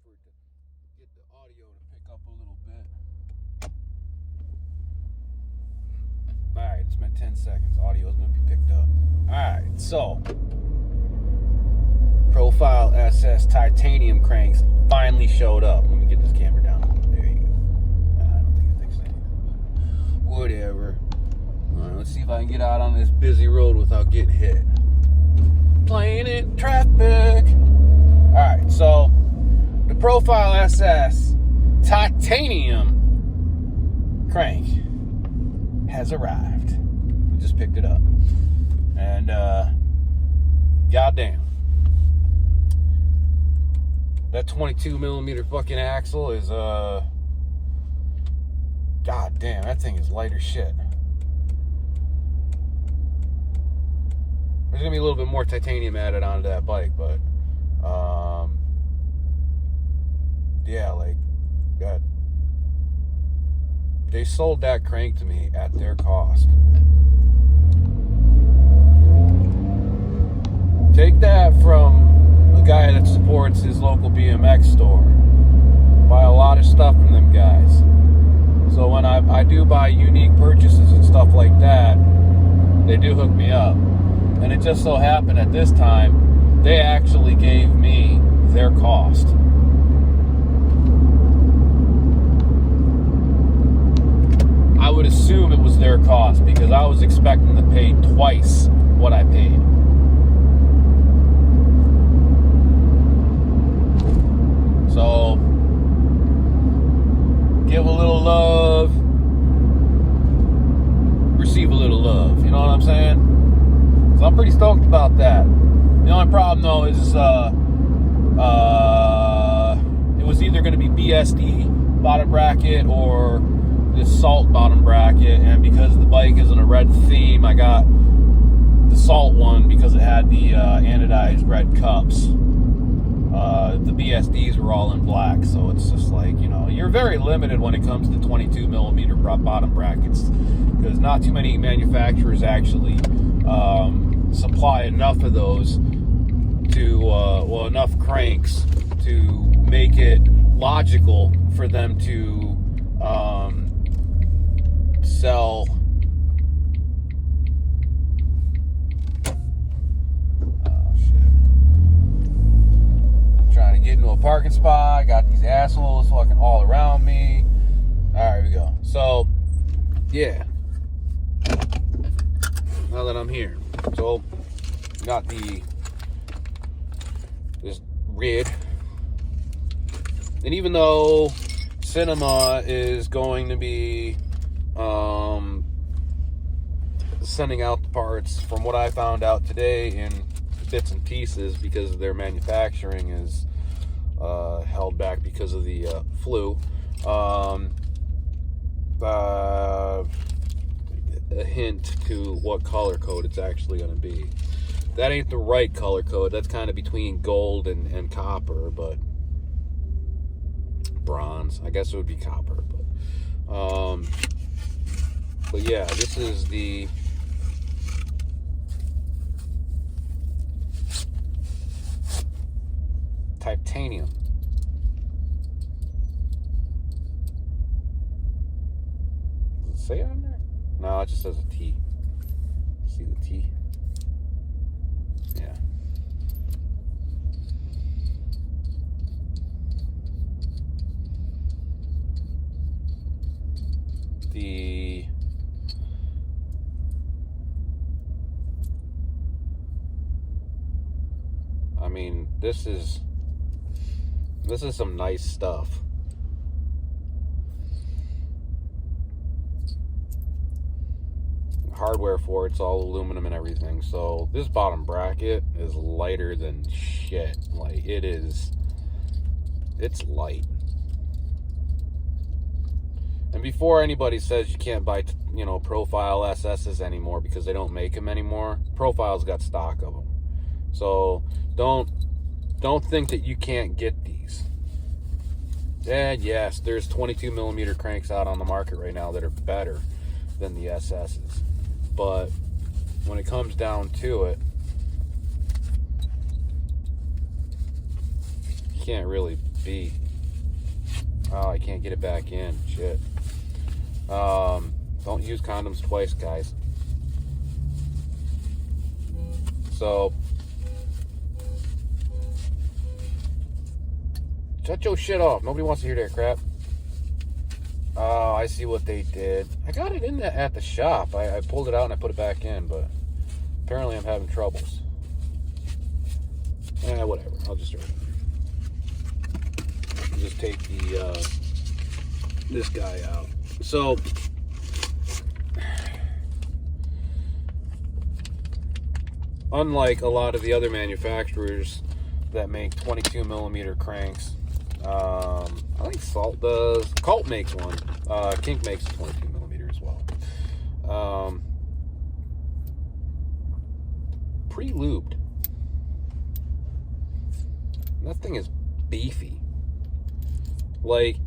for it to get the audio to pick up a little bit. Alright, it's been 10 seconds. Audio is going to be picked up. Alright, so Profile SS titanium cranks finally showed up. Let me get this camera down. There you go. I don't think it fixed anything. Whatever. Alright, let's see if I can get out on this busy road without getting hit. Playing in traffic. Alright, so the Profile SS titanium crank has arrived. We just picked it up. And goddamn, that 22 millimeter fucking axle is goddamn, that thing is light as shit. There's gonna be a little bit more titanium added onto that bike, but yeah, like that. They sold that crank to me at their cost. Take that from a guy that supports his local BMX store. Buy a lot of stuff from them guys. So when I do buy unique purchases and stuff like that, they do hook me up. And it just so happened at this time, they actually gave me their cost. I would assume it was their cost because I was expecting to pay twice what I paid. So, give a little love, receive a little love. You know what I'm saying? So I'm pretty stoked about that. The only problem though is it was either going to be BSD bottom bracket or this salt bottom bracket, and because the bike is in a red theme, I got the salt one because it had the anodized red cups. The BSDs were all in black, so it's just like, you know, you're very limited when it comes to 22 millimeter bottom brackets because not too many manufacturers actually supply enough of those to well, enough cranks to make it logical for them to sell. Oh shit. I'm trying to get into a parking spot. Got these assholes fucking all around me. Alright, here we go. So yeah, now that I'm here, so got this red, and even though Cinema is going to be sending out the parts, from what I found out today, in bits and pieces because their manufacturing is held back because of the flu. A hint to what color code it's actually going to be. That ain't the right color code. That's kind of between gold and copper, but bronze. I guess it would be copper, but yeah, this is the titanium. Does it say it on there? No, it just says a T. See the T? Yeah. I mean, this is some nice stuff. Hardware for it's all aluminum and everything. So this bottom bracket is lighter than shit. Like it's light. And before anybody says you can't buy, you know, Profile SS's anymore because they don't make them anymore, Profile's got stock of them. So don't think that you can't get these. And yes, there's 22 millimeter cranks out on the market right now that are better than the SS's. But when it comes down to it, you can't really be? Oh, I can't get it back in. Shit. Don't use condoms twice, guys. So, shut your shit off. Nobody wants to hear that crap. Oh, I see what they did. I got it in at the shop. I pulled it out and I put it back in, but apparently I'm having troubles. Whatever. I'll just take the this guy out. So, unlike a lot of the other manufacturers that make 22 millimeter cranks, I think Salt does. Cult makes one. Kink makes a 22 millimeter as well. Pre-lubed. That thing is beefy. Like,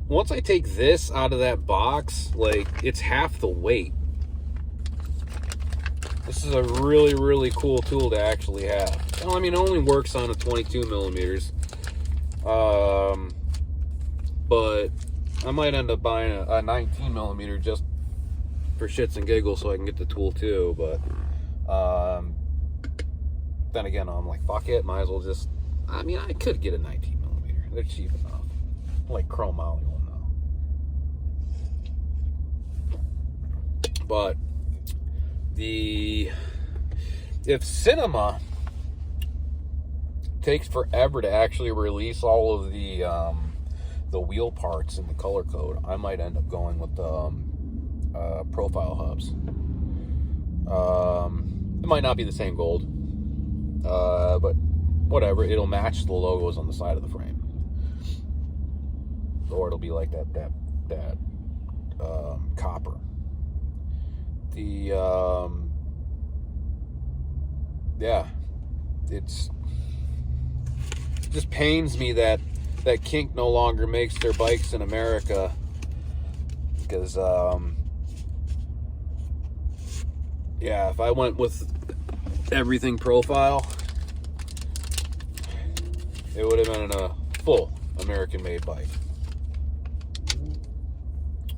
once I take this out of that box, like, it's half the weight. This is a really, really cool tool to actually have. Well, I mean, it only works on a 22 millimeters. But I might end up buying a 19 millimeter just for shits and giggles so I can get the tool too. But then again, I'm like, fuck it, might as well just, I mean, I could get a 19 millimeter. They're cheap enough. Like Chrome Molly one though. But if Cinema takes forever to actually release all of the wheel parts in the color code, I might end up going with the profile hubs. It might not be the same gold, but whatever, it'll match the logos on the side of the frame, or it'll be like that copper. Yeah, it just pains me that Kink no longer makes their bikes in America, because yeah, if I went with everything profile, it would have been a full American made bike,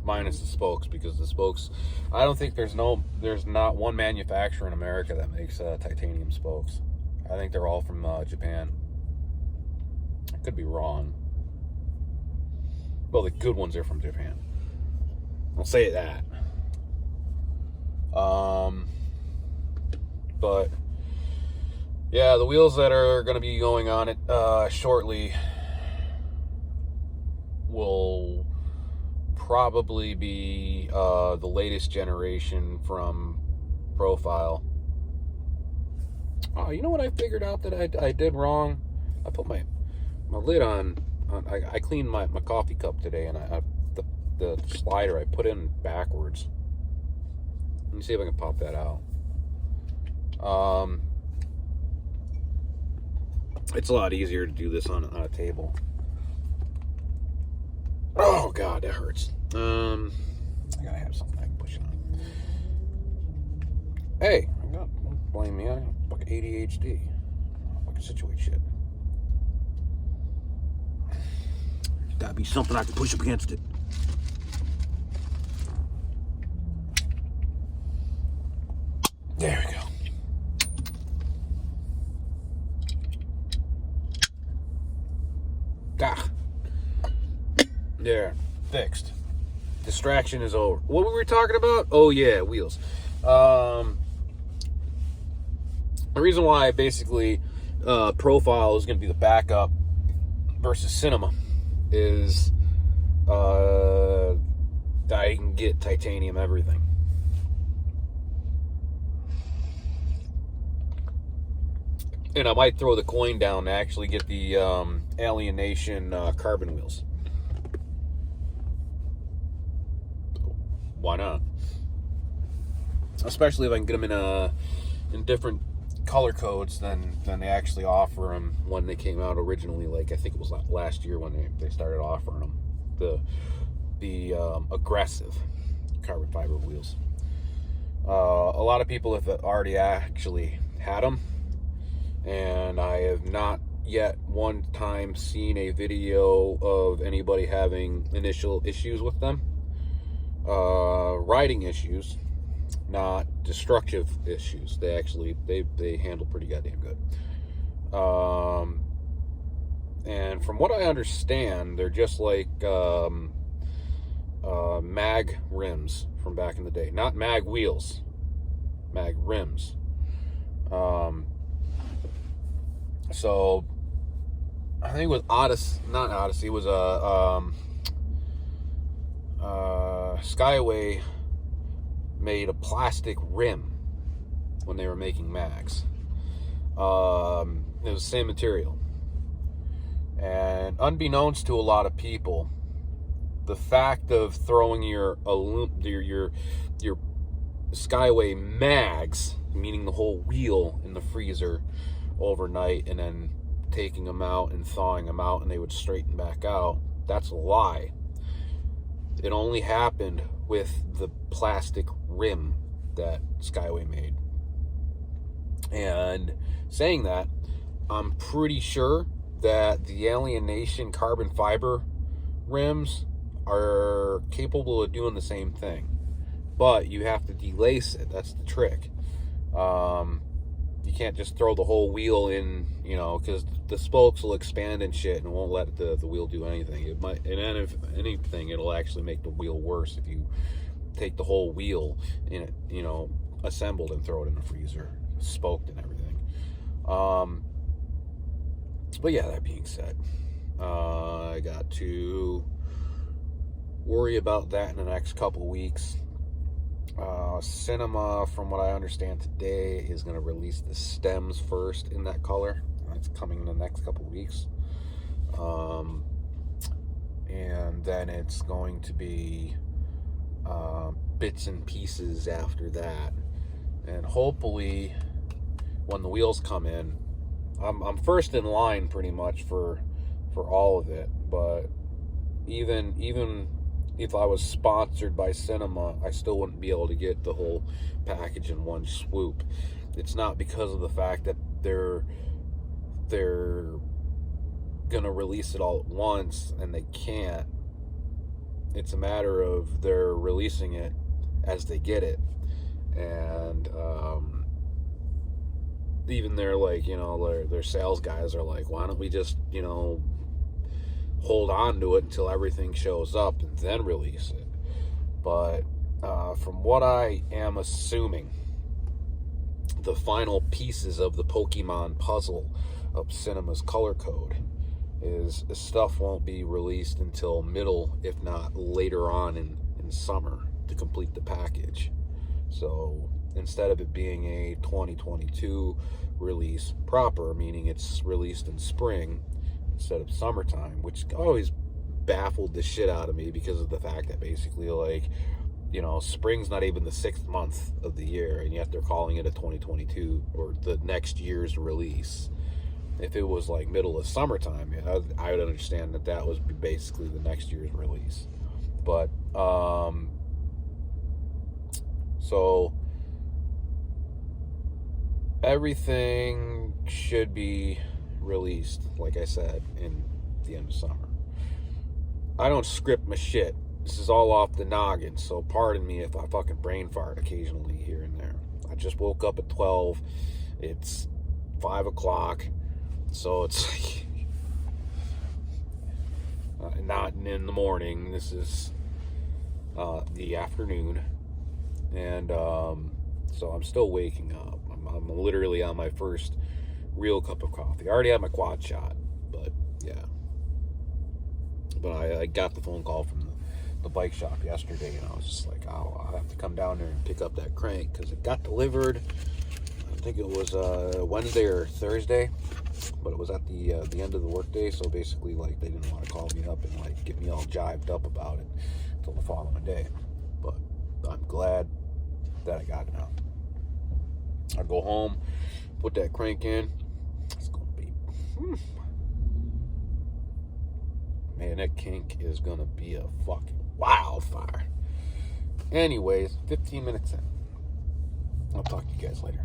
minus the spokes, because the spokes, I don't think there's not one manufacturer in America that makes titanium spokes. I think they're all from Japan. I could be wrong. Well, the good ones are from Japan. I'll say that. But yeah, the wheels that are going to be going on it shortly will probably be the latest generation from Profile. Oh, you know what I figured out that I did wrong? I put my lid on. I cleaned my coffee cup today, and the slider I put in backwards. Let me see if I can pop that out. It's a lot easier to do this on a table. Oh god, that hurts. I gotta have something I can push on. Hey, don't blame me. I got fucking ADHD. Fucking situate shit. There's gotta be something I can push up against it. There we go. Gah. There, fixed. Distraction is over. What were we talking about? Oh yeah, wheels. The reason why basically Profile is going to be the backup versus Cinema is I can get titanium everything. And I might throw the coin down to actually get the Alienation carbon wheels. Why not? Especially if I can get them in different color codes than they actually offer them when they came out originally. Like, I think it was last year when they started offering them the aggressive carbon fiber wheels. A lot of people have already actually had them, and I have not yet one time seen a video of anybody having initial issues with them. Riding issues, not destructive issues. They actually, they handle pretty goddamn good. And from what I understand, they're just like mag rims from back in the day. Not mag wheels, mag rims. So I think it was not Odyssey, it was Skyway made a plastic rim when they were making mags. It was the same material. And unbeknownst to a lot of people, the fact of throwing your Skyway mags, meaning the whole wheel, in the freezer overnight and then taking them out and thawing them out and they would straighten back out, that's a lie. It only happened with the plastic rim that Skyway made. And saying that, I'm pretty sure that the Alienation carbon fiber rims are capable of doing the same thing, but you have to delace it. That's the trick. You can't just throw the whole wheel in, you know, because the spokes will expand and shit and won't let the wheel do anything. It might, and then if anything, it'll actually make the wheel worse if you take the whole wheel in it, you know, assembled and throw it in the freezer, spoked and everything. But yeah, that being said, I got to worry about that in the next couple weeks. Cinema, from what I understand today, is going to release the stems first in that color. It's coming in the next couple weeks. And then it's going to be bits and pieces after that. And hopefully, when the wheels come in, I'm first in line pretty much for all of it. But even if I was sponsored by Cinema, I still wouldn't be able to get the whole package in one swoop. It's not because of the fact that they're gonna release it all at once and they can't. It's a matter of they're releasing it as they get it. And even their, like, you know, their sales guys are like, why don't we just, you know, hold on to it until everything shows up and then release it. But from what I am assuming, the final pieces of the Pokemon puzzle of Cinema's color code is stuff won't be released until middle, if not later on in summer, to complete the package. So instead of it being a 2022 release proper, meaning it's released in spring instead of summertime, which always baffled the shit out of me because of the fact that basically, like, you know, spring's not even the 6th month of the year, and yet they're calling it a 2022 or the next year's release. If it was like middle of summertime, I would understand that that was basically the next year's release. But so everything should be released, like I said, in the end of summer. I don't script my shit. This is all off the noggin, so pardon me if I fucking brain fart occasionally here and there. I just woke up at 12. It's 5 o'clock, so it's like not in the morning. This is the afternoon, and so I'm still waking up. I'm literally on my first real cup of coffee. I already had my quad shot, but yeah. But I got the phone call from the bike shop yesterday, and I was just like, oh, I'll have to come down there and pick up that crank because it got delivered. I think it was Wednesday or Thursday, but it was at the end of the workday. So basically, like, they didn't want to call me up and like get me all jived up about it until the following day. But I'm glad that I got it now. I go home, put that crank in. It's gonna be, man, that kink is gonna be a fucking wildfire. Anyways, 15 minutes in. I'll talk to you guys later.